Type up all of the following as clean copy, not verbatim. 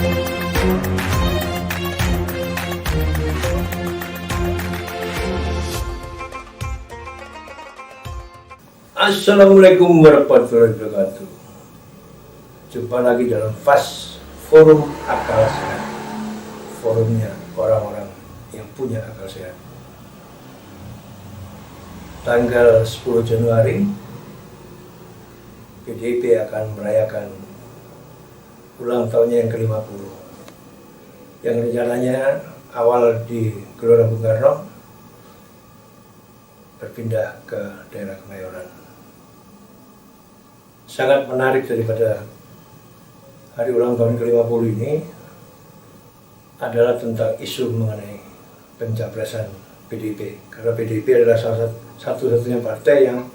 Assalamualaikum warahmatullahi wabarakatuh. Jumpa lagi dalam FAS Forum Akal Sehat. Forumnya orang-orang yang punya akal sehat. Tanggal 10 Januari PDIP akan merayakan ulang tahunnya yang ke-50, yang rencananya awal di Gelora Bung Karno berpindah ke daerah Kemayoran. Sangat menarik daripada hari ulang tahun ke-50 ini adalah tentang isu mengenai pencapresan PDIP, karena PDIP adalah satu-satunya partai yang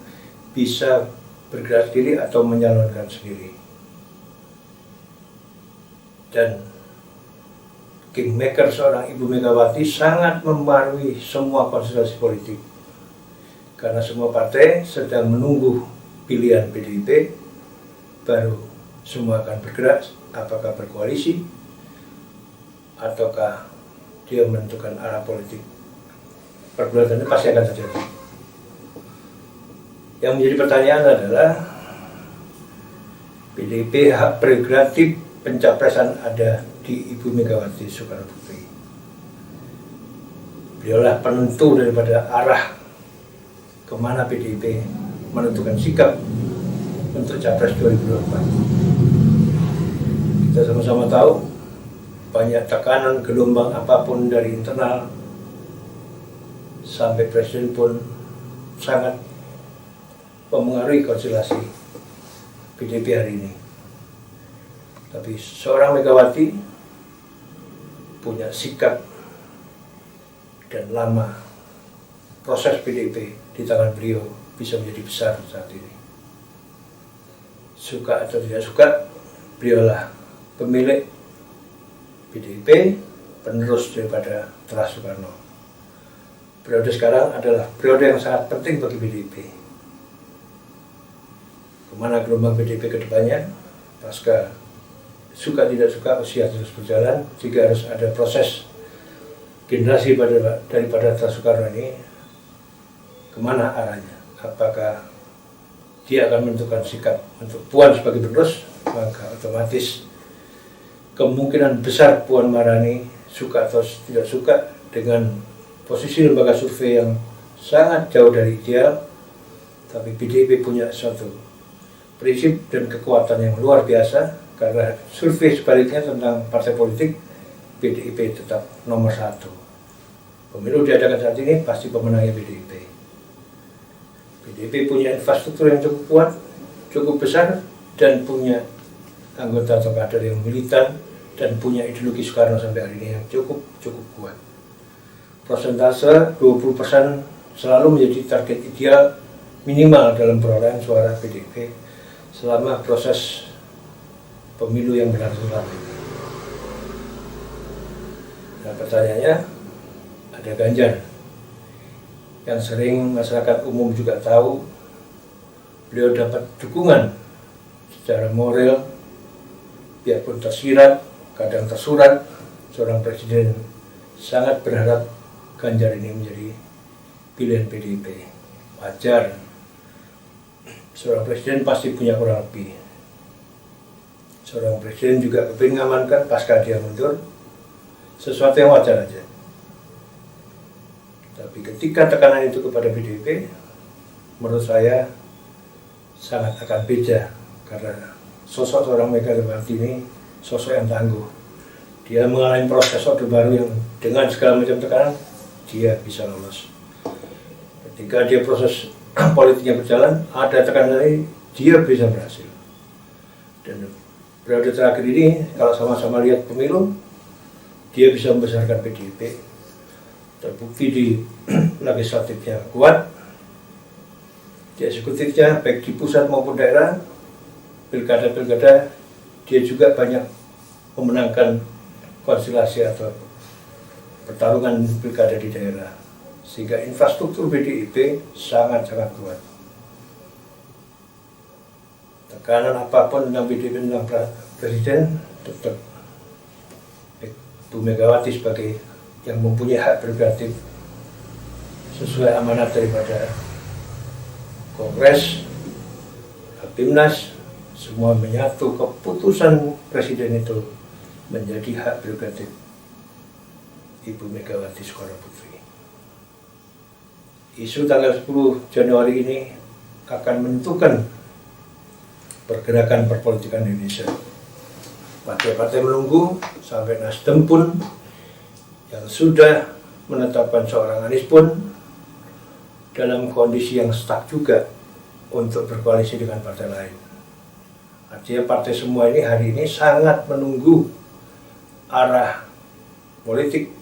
bisa bergerak sendiri atau menyalonkan sendiri. Dan kingmaker seorang Ibu Megawati sangat mempengaruhi semua konstelasi politik, karena semua partai sedang menunggu pilihan PDIP, baru semua akan bergerak, apakah berkoalisi ataukah dia menentukan arah politik. Pergulatan ini pasti akan terjadi. Yang menjadi pertanyaan adalah PDIP hak prerogatif pencapresan ada di Ibu Megawati Soekarno Putri. Beliaulah penentu daripada arah kemana PDIP menentukan sikap untuk Capres 2024. Kita sama-sama tahu banyak tekanan gelombang apapun dari internal sampai presiden pun sangat mempengaruhi konstelasi PDIP hari ini. Tapi seorang Megawati punya sikap dan lama proses PDIP di tangan beliau bisa menjadi besar saat ini. Suka atau tidak suka, beliaulah pemilik PDIP, penerus daripada Teras Soekarno. Periode sekarang adalah periode yang sangat penting bagi PDIP. Kemana gelombang PDIP ke depannya, pasca suka tidak suka usia terus berjalan, jika harus ada proses generasi daripada Teras Soekarno ini, kemana arahnya? Apakah dia akan menentukan sikap untuk Puan sebagai penerus, maka otomatis kemungkinan besar Puan Maharani suka atau tidak suka dengan posisi lembaga survei yang sangat jauh dari ideal, tapi PDIP punya suatu prinsip dan kekuatan yang luar biasa, karena survei sebaliknya tentang partai politik, PDIP tetap nomor 1. Pemilu diadakan saat ini pasti pemenangnya PDIP. PDIP punya infrastruktur yang cukup kuat, cukup besar, dan punya anggota atau kader yang militan, dan punya ideologi Soekarno sampai hari ini yang cukup kuat. Persentase 20% selalu menjadi target ideal minimal dalam perolehan suara PDIP selama proses pemilu yang berlangsung lama. Nah, pertanyaannya, ada Ganjar yang sering masyarakat umum juga tahu beliau dapat dukungan secara moral, biarpun tersirat, kadang tersurat. Seorang presiden sangat berharap Ganjar ini menjadi pilihan PDIP. Wajar, seorang presiden pasti punya kurang lebih. Seorang presiden juga kepingin mengamankan pasca dia mundur, sesuatu yang wajar aja. Tapi ketika tekanan itu kepada PDIP, menurut saya sangat akan beda, karena sosok seorang Megawati ini sosok yang tangguh. Dia mengalami proses orde baru yang dengan segala macam tekanan dia bisa lolos. Ketika dia proses politiknya berjalan, ada tekanan lagi, dia bisa berhasil. Dan periode terakhir ini, kalau sama-sama lihat pemilu, dia bisa membesarkan PDIP. Terbukti di legislatifnya kuat, di eksekutifnya baik di pusat maupun daerah, pilkada-pilkada dia juga banyak memenangkan konstelasi atau pertarungan pilkada di daerah, sehingga infrastruktur PDIP sangat-sangat kuat. Tekanan apapun tentang PDIP, tentang presiden, tetap Bu Megawati sebagai yang mempunyai hak prerogatif sesuai amanat daripada Kongres, Rapimnas, semua menyatu keputusan Presiden itu menjadi hak prerogatif Ibu Megawati Soekarno Putri. Isu tanggal 10 Januari ini akan menentukan pergerakan perpolitikan Indonesia. Partai-partai menunggu sampai Nasdem pun yang sudah menetapkan seorang Anies pun dalam kondisi yang stuck juga untuk berkoalisi dengan partai lain. Artinya partai semua ini hari ini sangat menunggu arah politik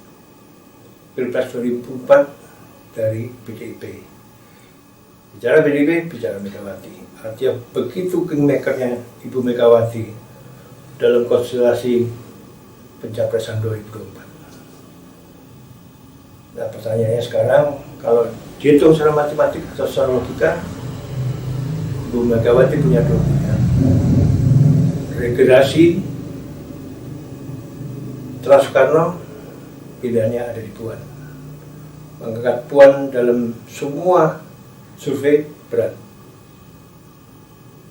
Pilpres 2004 dari PDIP. Bicara PDIP, bicara Megawati. Artinya begitu kingmakernya Ibu Megawati dalam konstelasi pencapresan 2024. Nah, pertanyaannya sekarang, kalau dihitung secara matematik atau secara logika, Ibu Megawati punya dua pilihan. Regenerasi Soekarno, pilihannya ada di Puan. Mengangkat Puan dalam semua survei berat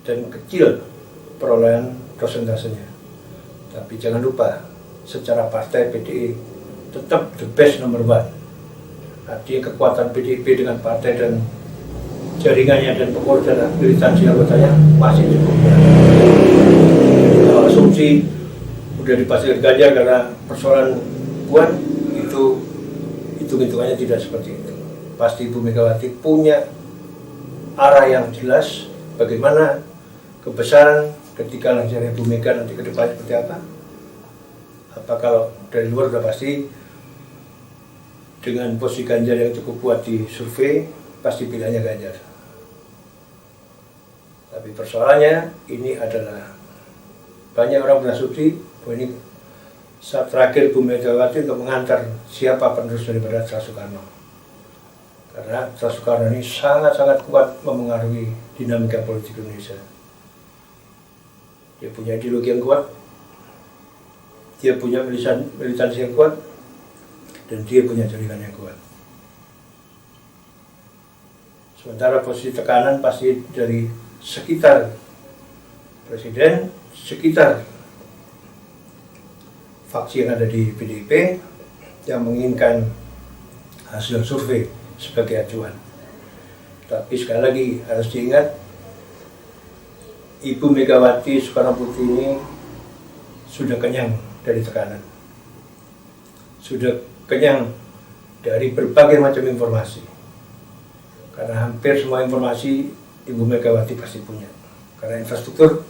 dan kecil perolehan prosentasenya. Tapi jangan lupa, secara partai PDI tetap the best number one. Artinya kekuatan PDIP dengan partai dan jaringannya dan pengurus dan militansi anggotanya masih cukup berat. Kalau asumsi udah dipastikan Ganjar karena persoalan Puan, itu hitung-hitungannya tidak seperti itu. Pasti Ibu Megawati punya arah yang jelas bagaimana kebesaran ketika lancarnya Ibu Mega nanti ke depan seperti apa. Apa kalau dari luar udah pasti dengan posisi Ganjar yang cukup kuat di survei, pasti pilihannya Ganjar. Tapi persoalannya ini adalah banyak orang berasumsi bahwa ini saat terakhir Bu Megawati untuk mengantar siapa penerus daripada Soekarno. Karena Soekarno ini sangat-sangat kuat memengaruhi dinamika politik Indonesia. Dia punya ideologi yang kuat, dia punya militansi yang kuat, dan dia punya jaringan yang kuat. Sementara posisi tekanan pasti dari sekitar Presiden, sekitar faksi yang ada di PDIP yang menginginkan hasil survei sebagai acuan. Tapi sekali lagi harus diingat, Ibu Megawati Soekarno Putri ini sudah kenyang dari tekanan, sudah kenyang dari berbagai macam informasi. Karena hampir semua informasi Ibu Megawati pasti punya. Karena infrastruktur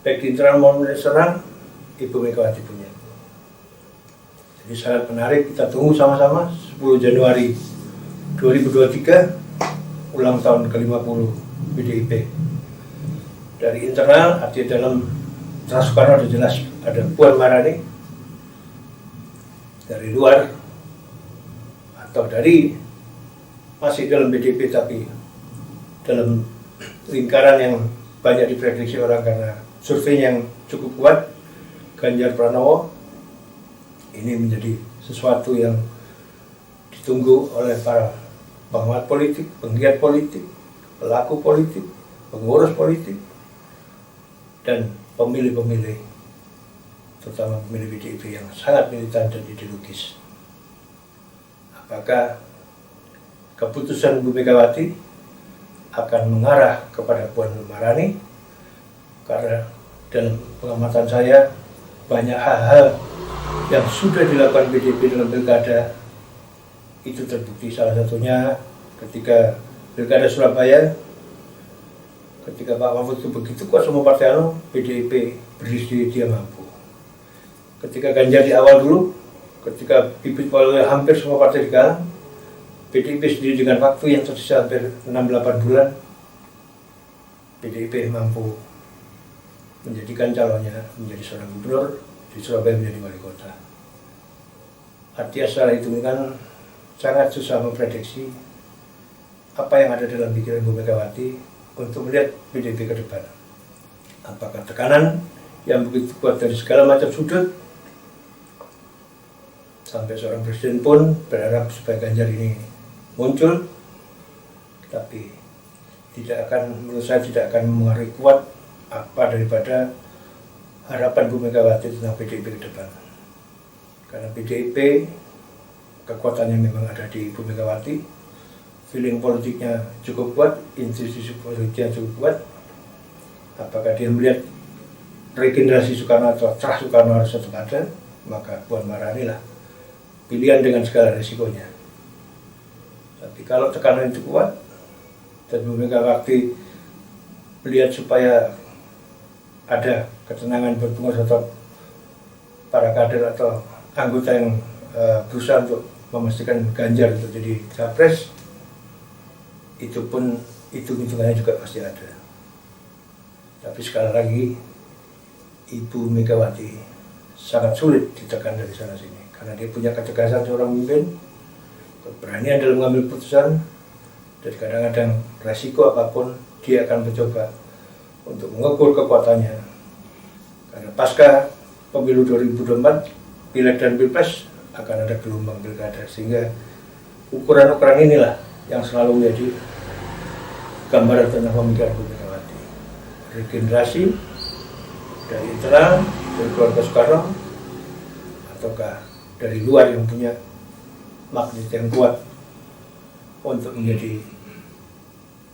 baik di internal maupun eksternal Ibu Megawati punya. Jadi sangat menarik, kita tunggu sama-sama 10 Januari 2023 ulang tahun ke-50 PDIP. Dari internal, artinya dalam Soekarno sudah jelas ada Puan Maharani. Dari luar atau dari masih dalam PDIP tapi dalam lingkaran yang banyak diprediksi orang karena survei yang cukup kuat, Ganjar Pranowo, ini menjadi sesuatu yang ditunggu oleh para pengamat politik, penggiat politik, pelaku politik, pengurus politik, dan pemilih-pemilih, terutama pemilih PDIP yang sangat militan dan ideologis. Apakah keputusan Bu Megawati akan mengarah kepada Puan Maharani? Karena dalam pengamatan saya banyak hal-hal yang sudah dilakukan PDIP dalam pilkada itu terbukti. Salah satunya ketika pilkada Surabaya, ketika Pak Mahfud itu begitu kuat semua partai PDIP berdiri dia mampu. Ketika Ganjar di awal dulu, ketika bibit oleh hampir semua partai digalang, PDIP sendiri dengan waktu yang tersisa hampir 6-8 bulan, PDIP mampu menjadikan calonnya menjadi seorang gubernur, di Surabaya menjadi wali kota. Artinya secara hitungan sangat susah memprediksi apa yang ada dalam pikiran Bu Megawati untuk melihat PDIP ke depan. Apakah tekanan yang begitu kuat dari segala macam sudut Sampai seorang presiden pun berharap supaya Ganjar ini muncul, tapi menurut saya tidak akan mengaruhi kuat apa daripada harapan Bu Megawati tentang PDIP ke depan. Karena PDIP kekuatannya memang ada di Bu Megawati, feeling politiknya cukup kuat, institusi politiknya cukup kuat. Apakah dia melihat regenerasi Soekarno atau cerah Soekarno harus tetap ada, maka Puan Maharani lah pilihan dengan segala resikonya. Tapi kalau tekanan itu kuat dan Bu Megawati melihat supaya ada ketenangan berpengaruh atau para kader atau anggota yang berusaha untuk memastikan Ganjar untuk jadi capres, itu pun hitungannya juga pasti ada. Tapi sekali lagi, Ibu Megawati sangat sulit ditekan dari sana sini karena dia punya ketegasan seorang pemimpin, keberanian dalam mengambil keputusan, dan kadang-kadang resiko apapun dia akan mencoba untuk mengukur kekuatannya. Karena pasca pemilu 2024, Pileg dan Pilpres akan ada gelombang pilkada, sehingga ukuran-ukuran inilah yang selalu menjadi gambaran tentang pemikiran Bu Megawati. Regenerasi dari internal, dari keluarga Soekarno, ataukah dari luar yang punya magnet yang kuat untuk menjadi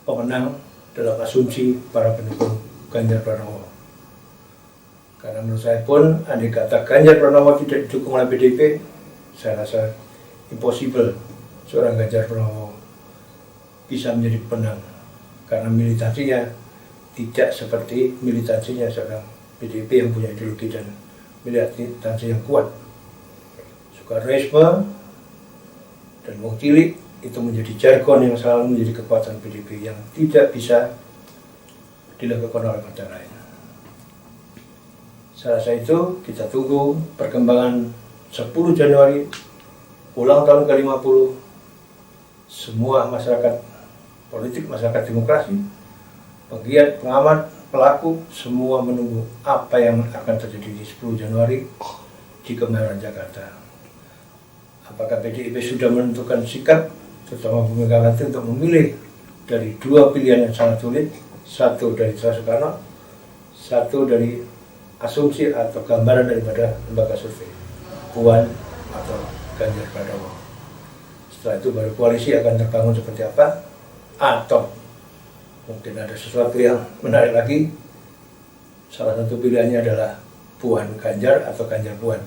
pemenang dalam asumsi para pendukung Ganjar Pranowo. Karena menurut saya pun, andai kata Ganjar Pranowo tidak didukung oleh PDIP, saya rasa impossible seorang Ganjar Pranowo bisa menjadi pemenang. Karena militansinya tidak seperti militansinya seorang PDIP yang punya ideologi dan militansi yang kuat. Soekarnoisme dan Wong Cilik itu menjadi jargon yang selalu menjadi kekuatan PDIP yang tidak bisa dilakukan oleh partai lain. Saya rasa itu kita tunggu perkembangan 10 Januari, ulang tahun ke-50, semua masyarakat politik, masyarakat demokrasi, pegiat, pengamat, pelaku, semua menunggu apa yang akan terjadi di 10 Januari di Kemayoran, Jakarta. Apakah PDIP sudah menentukan sikap, terutama Bu Megawati, untuk memilih dari dua pilihan yang sangat sulit, satu dari Soekarno, satu dari asumsi atau gambaran daripada lembaga survei, Puan atau Ganjar Pranowo. Setelah itu baru koalisi akan terbangun seperti apa, atau mungkin ada sesuatu yang menarik lagi. Salah satu pilihannya adalah Puan Ganjar atau Ganjar Puan.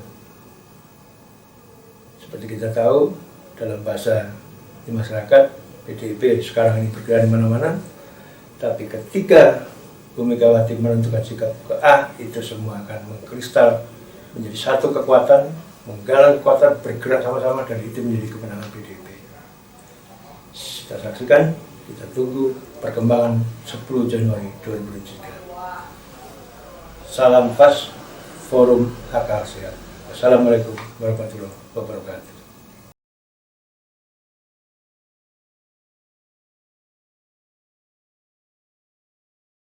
Seperti kita tahu, dalam bahasa di masyarakat, PDIP sekarang ini bergerak di mana-mana, tapi ketika Bu Megawati menentukan sikap ke A, itu semua akan mengkristal menjadi satu kekuatan, menggalang kekuatan, bergerak sama-sama, dan itu menjadi kemenangan PDIP. Kita saksikan, kita tunggu perkembangan 10 Januari 2023. Salam PAS, Forum Akal Sehat. Assalamualaikum warahmatullahi wabarakatuh.